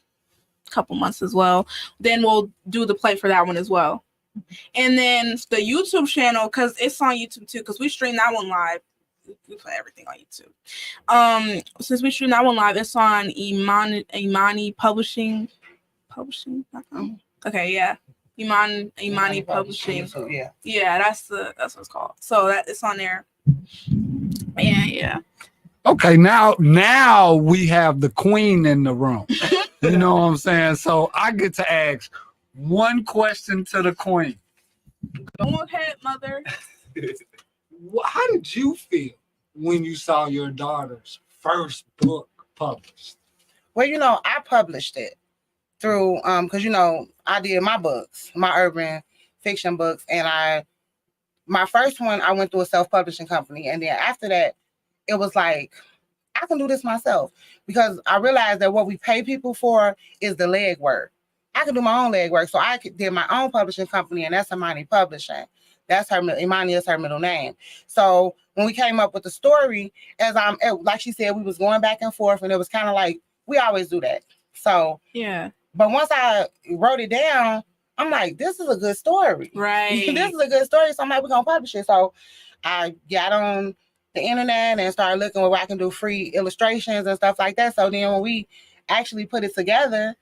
a couple months as well, then we'll do the play for that one as well. And then the YouTube channel, because it's on YouTube too, because we stream that one live. We put everything on YouTube. Since we stream that one live, it's on Imani Publishing. Okay, yeah. Imani Publishing.
So, yeah.
Yeah, that's what it's called. So that it's on there. Yeah.
Okay, now we have the queen in the room. You know what I'm saying? So I get to ask one question to the queen.
Go ahead, mother.
How did you feel when you saw your daughter's first book published?
Well, I published it through because I did my books, my urban fiction books, and my first one I went through a self-publishing company, and then after that it was like I can do this myself because I realized that what we pay people for is the legwork. I can do my own legwork, so I did my own publishing company, and that's Imani Publishing. That's her. Imani is her middle name. So when we came up with the story, like she said, we was going back and forth, and it was kind of like we always do that. So
yeah.
But once I wrote it down, I'm like, this is a good story.
Right.
This is a good story. So I'm like, we're gonna publish it. So I got on the internet and started looking where I can do free illustrations and stuff like that. So then when we actually put it together,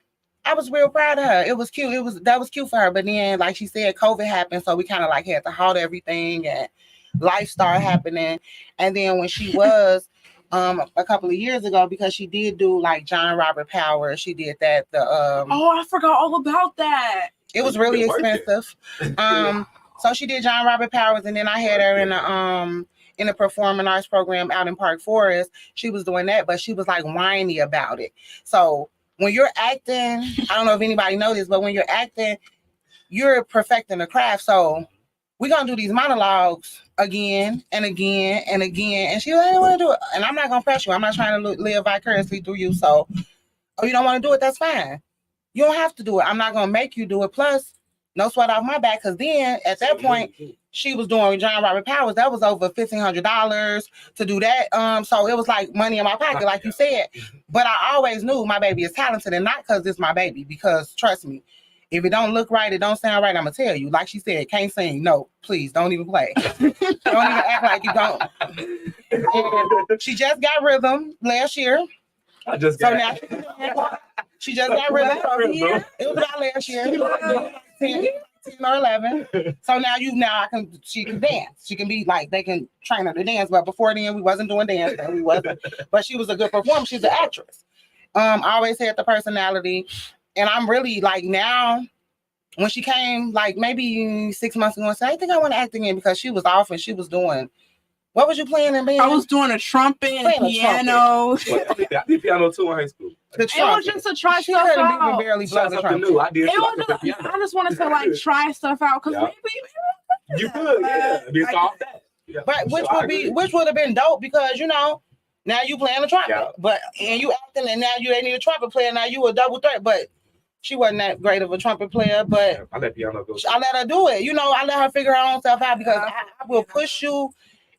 I was real proud of her. It was cute. That was cute for her. But then, like she said, COVID happened, so we kind of like had to halt everything, and life started happening. And then when she was a couple of years ago, because she did do like John Robert Powers, she did that.
I forgot all about that.
It was really expensive. So she did John Robert Powers, and then I had her in a performing arts program out in Park Forest. She was doing that, but she was like whiny about it. So when you're acting, I don't know if anybody knows this, but when you're acting, you're perfecting the craft. So we're going to do these monologues again and again and again. And she like, I don't want to do it. And I'm not going to press you. I'm not trying to live vicariously through you. So, you don't want to do it, that's fine. You don't have to do it. I'm not going to make you do it. Plus, no sweat off my back. Because then at that point, she was doing John Robert Powers. That was over $1,500 to do that. So it was like money in my pocket, like you said. But I always knew my baby is talented, and not because it's my baby. Because trust me, if it don't look right, it don't sound right, I'm gonna tell you. Like she said, can't sing. No, please don't even play. Don't even act like you don't. And she just got rhythm last year. She just got rhythm. It was about last year. 10 or 11. So she can dance. She can be like, they can train her to dance. But before then, we wasn't doing dance. We wasn't. But she was a good performer. She's an actress. I always had the personality. And I'm really like now, when she came like maybe 6 months ago, I said, I think I want to act again, because she was off and she was doing, what was you playing in band?
I was doing a trumpet and piano.
I did piano too in high school.
It was just to try
she
stuff
couldn't
out.
even barely blow the trumpet.
New. I did.
I just wanted to like try stuff out because maybe
you could, yeah. Yeah.
But which would have been dope, because now you playing the trumpet, and you acting, and now they need a trumpet player. Now you a double threat, but she wasn't that great of a trumpet player. But
I let piano go.
I let her do it. I let her figure her own stuff out, because I will push you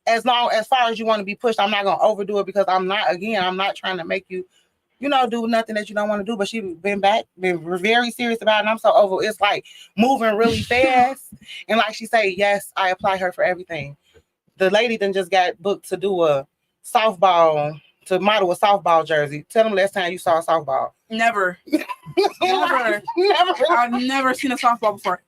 as far as you want to be pushed. I'm not gonna overdo it, because I'm not trying to make you, do nothing that you don't want to do. But she been very serious about it, and I'm so over. It's like moving really fast, and like she say, yes, I apply her for everything. The lady then just got booked to do to model a softball jersey. Tell them last time you saw a softball.
Never. Never. I've never seen a softball before.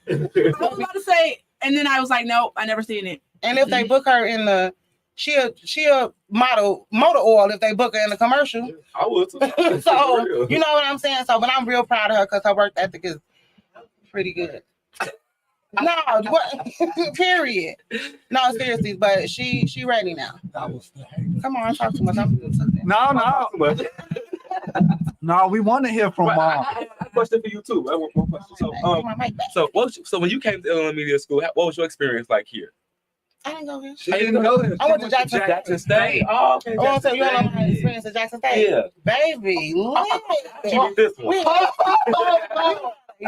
I was about to say, and then I was like, nope, I never seen it.
And if they book her in she'll model motor oil if they book her in the commercial.
I would too.
So you know what I'm saying? So, but I'm real proud of her, because her work ethic is pretty good. No, period. No, seriously, but she ready now. Come on, talk too much. I'm doing something.
No. No, we want to hear from Mom.
I have a question for you too. I want one question. So when you came to Illinois Media School, what was your experience like here?
I didn't go here.
She didn't go there.
I went to Jackson
State. Oh, okay.
I want to tell you all my experience at Jackson State.
Yeah.
Baby,
She did this one.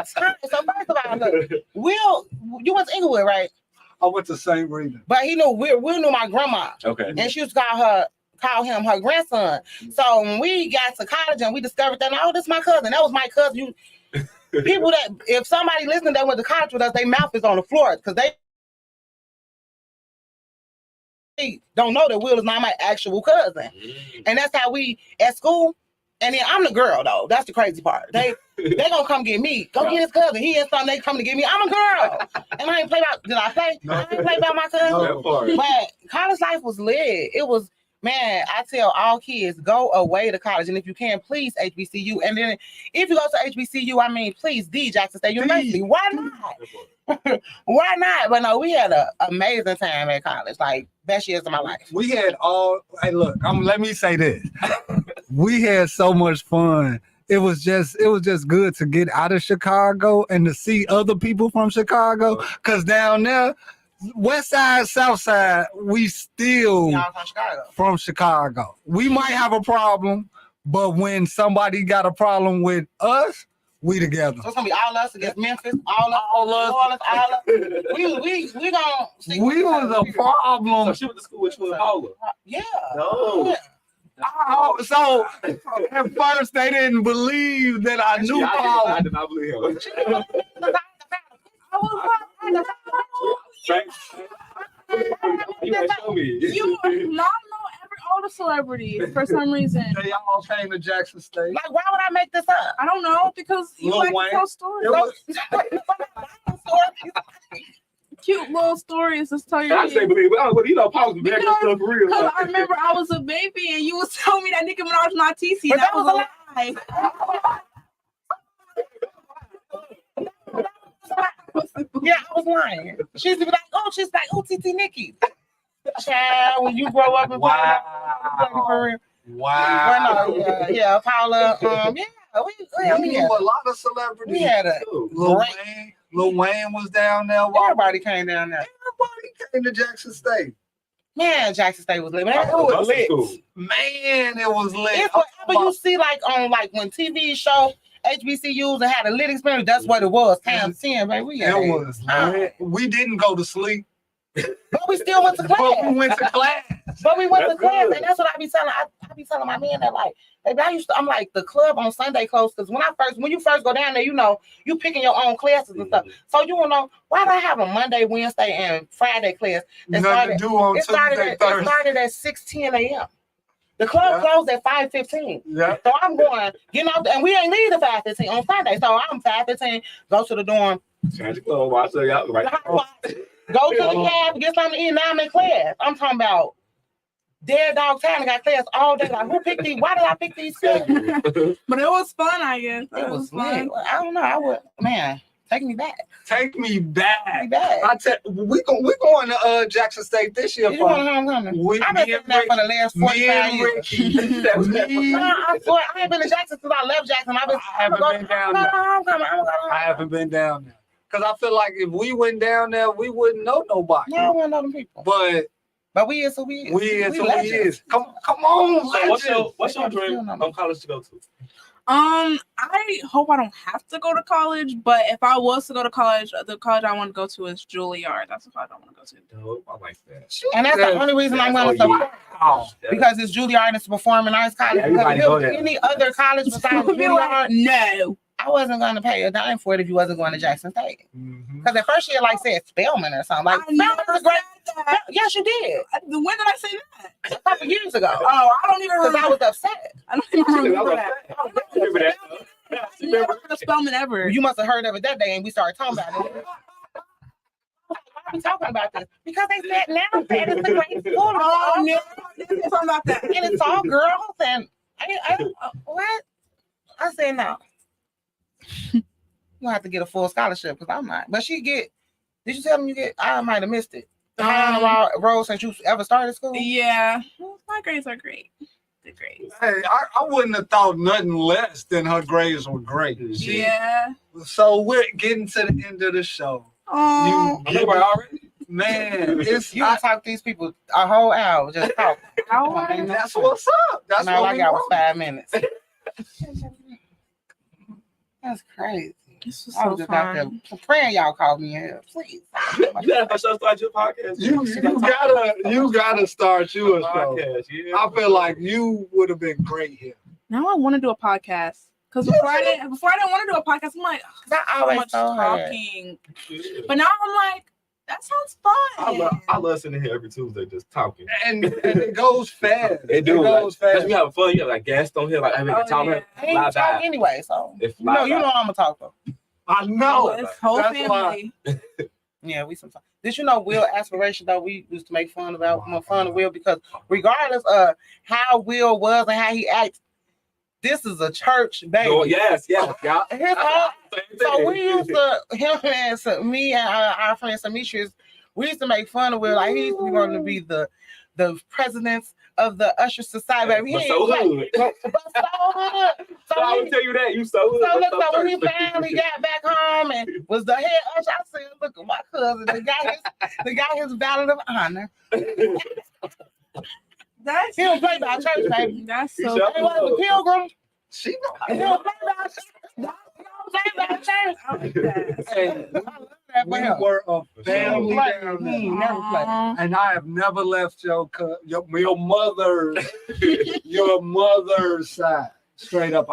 So first of all, look, you went to Inglewood, right?
I went to St. Rita.
But he knew Will knew my grandma.
Okay.
And she used to call him her grandson. So when we got to college and we discovered that, this is my cousin. That was my cousin. People that, if somebody listening that went to college with us, their mouth is on the floor, because they don't know that Will is not my actual cousin. And that's how we, at school, And then I'm the girl though. That's the crazy part. They gonna come get me. Go get his cousin. He and son, they come to get me. I'm a girl. And I ain't play about, did I play?
No.
I ain't play about my cousin.
No.
But college life was lit. It was, man, I tell all kids, go away to college. And if you can, please HBCU. And then if you go to HBCU, I mean, please, Jackson State University. Why not? Why not? But no, we had an amazing time at college. Like, best years of my life.
We had hey, look, let me say this. We had so much fun. It was just good to get out of Chicago and to see other people from Chicago. Cause down there, West Side, South Side, we still from Chicago. We might have a problem, but when somebody got a problem with us, we together.
So it's gonna be all us against Memphis, all us. We gonna.
We was a problem.
So she went to school with you in Paula.
Yeah.
No.
Yeah.
So at first they didn't believe that I knew Paula.
I did not believe her. You gotta show me.
You not know all the celebrities for some reason.
They all came to Jackson State.
Like, why would I make this up?
I don't know, because you
Lil
like
Wayne.
to tell stories. Cute little stories. Just tell you.
I say believe, but you know, Paula's back and stuff for real.
Because I remember I was a baby and you was telling me that Nicki Minaj was my TC.
But
That was a lie.
Yeah, I was lying. She's like, TT Nikki. Child, when you grow up and find out, for real.
Wow.
Well, no, yeah, Paula. We
knew a lot of celebrities.
We had a
Lil Wayne was down there.
Everybody came down there.
Everybody came to Jackson State.
Man, Jackson State was lit. Man, it was lit.
Man, it was lit.
It's whatever you see, like on when TV show HBCUs and had a lit experience. That's what it was. Times 10, baby.
We didn't go to sleep.
But we still went to class.
But we went to class.
And that's what I be telling. I be telling my man that, like, baby, I'm like, the club on Sunday closed, because when you first go down there, you picking your own classes and stuff. So you will know, why do I have a Monday, Wednesday, and Friday class? It started at 6:10 a.m. The club closed at 5:15.
Yeah.
So I'm going, and we ain't leave at 5:15 on Sunday. So I'm 5:15, go to the dorm.
Change your clothes, watch it out, right?
Go to the cab, get something to eat, now I'm in class. I'm talking about dead dog time. I got class all day. Like, who picked these? Why did I pick these classes?
But it was fun, I guess.
It was fun. I don't know. I would, man, take me back.
Take me back. We going to Jackson State this year.
You know I'm coming. I've been saying that for the last 45 years. I swear, I ain't been to Jackson since I left Jackson. I haven't been down there.
I haven't been down there. Because I feel like if we went down there, we wouldn't know nobody.
Yeah, I wouldn't know them people.
But
we is who we is.
We is who we is. Come on,
what's your dream on college to go to?
I hope I don't have to go to college, but if I was to go to college, the college I want to go to is Juilliard. That's the college I want to go to.
Dope. I like that.
And that's the only reason I'm going to support. Because it's Juilliard and it's a performing arts college. Because if any other college besides Juilliard,
no.
I wasn't going to pay a dime for it if you wasn't going to Jackson State. Because at first she had said Spelman or something. Like, Spelman is great. Yes, you did.
When did I say that?
A couple years ago.
Oh, I don't even remember.
Because I was upset.
I don't even remember that. I never heard of Spelman ever.
You must have heard of it that day and we started talking about it. Why are we talking about this? Because they said now that it's a great school.
Oh, no. Talking about that.
And it's all girls. And what? I said no. You have to get a full scholarship because I'm not. But did you tell them I might have missed it. The high roll since you ever started school?
Yeah. My grades are great. They're great.
Hey, I wouldn't have thought nothing less than her grades were great.
Yeah.
So we're getting to the end of the show.
Oh.
Already?
Man,
you can talk to these people a whole hour. Just talk.
That's what's up. That's
all
what
I got was 5 minutes. That's crazy.
This was
I was
so
just out there praying y'all called me in here. Please.
You gotta start your podcast.
You gotta start yours.
Podcast. Yeah.
I feel like you would have been great here.
Now I want to do a podcast. Because before I didn't want to do a podcast, I'm like, so much talking. But now I'm like, That sounds fun.
I love sitting here every Tuesday just talking.
And it goes fast.
It goes
fast.
That's we having fun. You have like guests on here, like I mean, talking.
I ain't talk anyway, so you know I'm a talker.
I know.
It's whole
That's
family.
Yeah, we sometimes. Did you know Will aspiration though? We used to make fun of Will because regardless of how Will was and how he acts, this is a church baby.
Oh, yes, yeah.
So we used to me and our friend Demetrius, we used to make fun of Will. Like he used to be wanting to be the presidents of the Usher Society. Baby.
But so hood.
But so hood. So
I would tell you that you so hood.
So look, so when he finally got back home and was the head usher, I said, "Look at my cousin. The guy his ballot of honor."
That's
he don't play by church, baby.
That's so.
He was the pilgrim.
She know.
He don't play by church. I like that.
Hey, we were a family down there.
Never play.
And I have never left your mother's side. Straight up.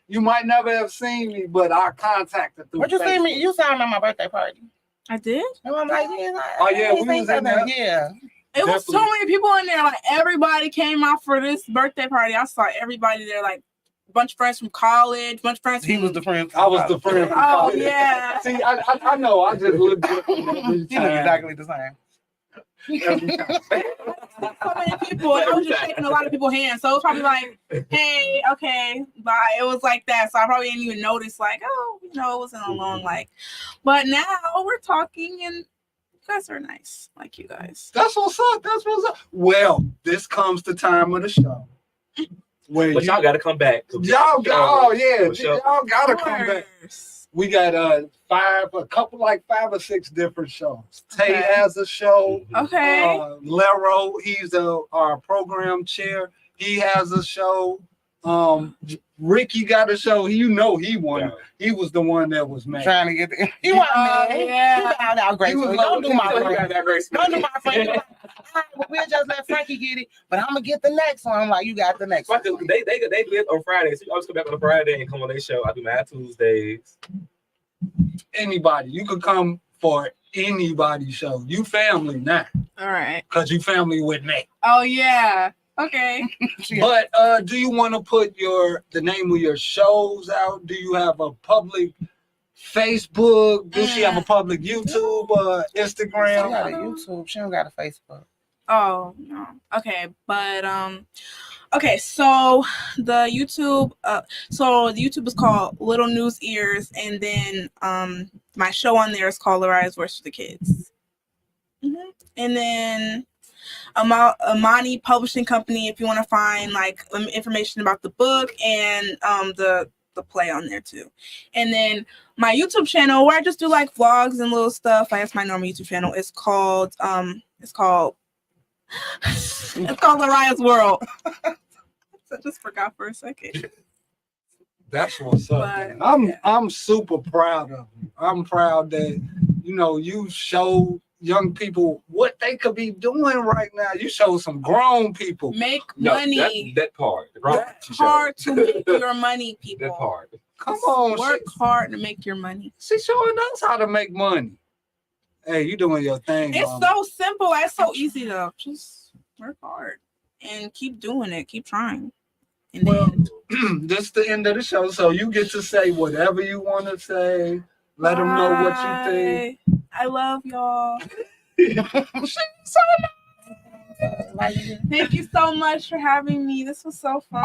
You might never have seen me, but I contacted through
What you see me? You saw me at my birthday party.
I did.
And I'm like, yeah,
oh yeah, we was in there.
Yeah.
It was so many people in there. Like everybody came out for this birthday party. I saw everybody there. Like a bunch of friends from college, bunch of friends.
He was the friend.
I was the friend. From college.
Yeah.
See, I know. I just looked at
He looked exactly the same.
So many people. I was just shaking a lot of people's hands. So it was probably like, hey, okay, bye. It was like that. So I probably didn't even notice, like, oh, it wasn't a long like. But now we're talking and you guys are nice. Like you guys.
That's what's up. Well, this comes the time of the show.
But y'all gotta come back.
Y'all gotta come back. We got 5 or 6 different shows.
Okay.
Tay has a show.
Okay.
Lero, he's our program chair. He has a show. Ricky got a show. He won. Yeah. He was the one that was mad.
Trying to get the he wasn't mad.
Yeah.
He out gracefully. Don't do my friend. Don't do my friend.
Yeah.
We'll just let Frankie get it, but I'm gonna get the next one. I'm like, you got the next one.
They live on Fridays. So you always come back on a Friday and come on their show. I do my Tuesdays.
Anybody, you could come for anybody's show. You family now.
All right.
Because you family with me.
Oh yeah. Okay.
But do you want to put the name of your shows out? Do you have a public Facebook? Does she have a public YouTube or Instagram?
She got a YouTube. She don't got a Facebook.
Oh no. Okay, but okay, so the YouTube is called Little News Ears, and then my show on there is called Lauriya's Voice for the Kids. Mm-hmm. And then Amani Publishing Company, if you want to find like information about the book and the play on there too. And then my YouTube channel where I just do like vlogs and little stuff. That's my normal YouTube channel. It's called Lauriya's World. I just forgot for a second.
That's what's up. But, I'm super proud of you. I'm proud that you show young people what they could be doing right now. You show some grown people
make money.
That part.
That's hard to make your money, people.
That part.
Come on,
work hard to make your money.
She's showing us how to make money. Hey, you doing your thing.
It's so simple. It's so easy though. Just work hard and keep doing it. Keep trying. And then
this is the end of the show, so you get to say whatever you want to say. Let them know what you think.
I love y'all. Thank you so much for having me. This was so fun.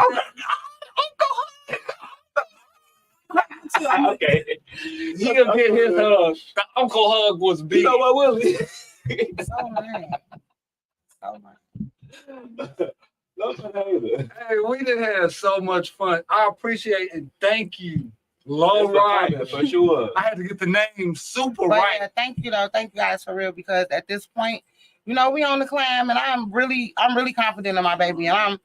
Okay.
He gonna get his hug. The uncle hug was big.
You know what, Willie?
So nice.
Hey, we done had so much fun. I appreciate and thank you. Lauriya,
for sure.
I had to get the name super
but
right.
Yeah, thank you guys for real, because at this point, we on the climb, and I'm really confident in my baby, and I'm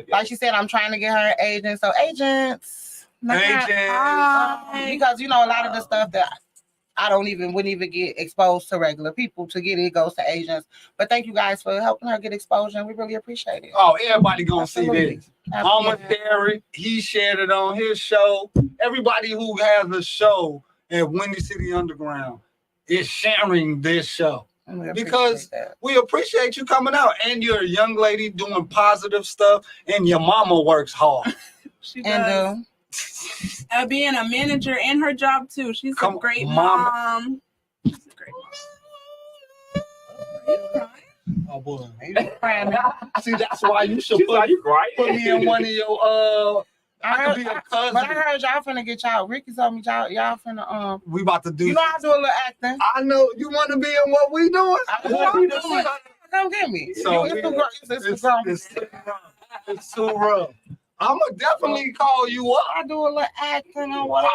like she said, I'm trying to get her agents. So agents, because a lot of the stuff that I wouldn't even get exposed to regular people. To get it goes to agents. But thank you guys for helping her get exposure. We really appreciate it.
Oh, everybody gonna see this. Mama Terry, he shared it on his show. Everybody who has a show at Windy City Underground is sharing this show. because we appreciate you coming out, and you're a young lady doing positive stuff, and your mama works hard.
She does. Being a manager in her job too. She's a great mom. She's a great mom.
Oh boy, see, that's why you should put me in one of your I could be a cousin.
But I heard y'all finna get y'all. Ricky told me y'all finna
We about to do.
You know I do a little acting.
I know you want to be in what we doing.
Come get me.
So it's too rough. I'ma definitely call you up.
I do a little acting or whatever.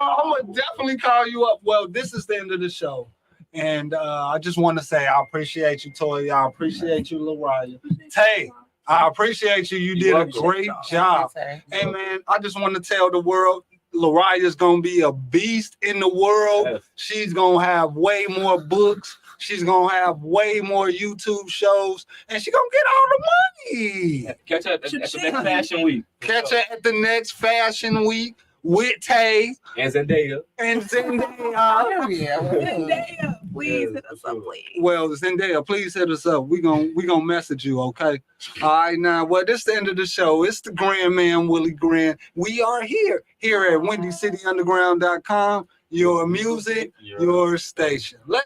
I'ma definitely call you up. Well, this is the end of the show. And I just want to say I appreciate you, Toya. I appreciate you, Lauriya. Tay, I appreciate you. You did a great job. Hey, man, I just want to tell the world, Lauriya's going to be a beast in the world. Yes. She's going to have way more books. She's going to have way more YouTube shows. And she's going to get all the money.
Catch her at the next Fashion Week.
Catch her at the next Fashion Week. With Tay
and Zendaya.
Zendaya, please hit us up, please.
Well, Zendaya, please hit us up. We gonna message you, okay? All right, now. Well, this is the end of the show. It's the Grandman, Willie Grand. We are here at WindyCityUnderground.com. Your music, your station. Let's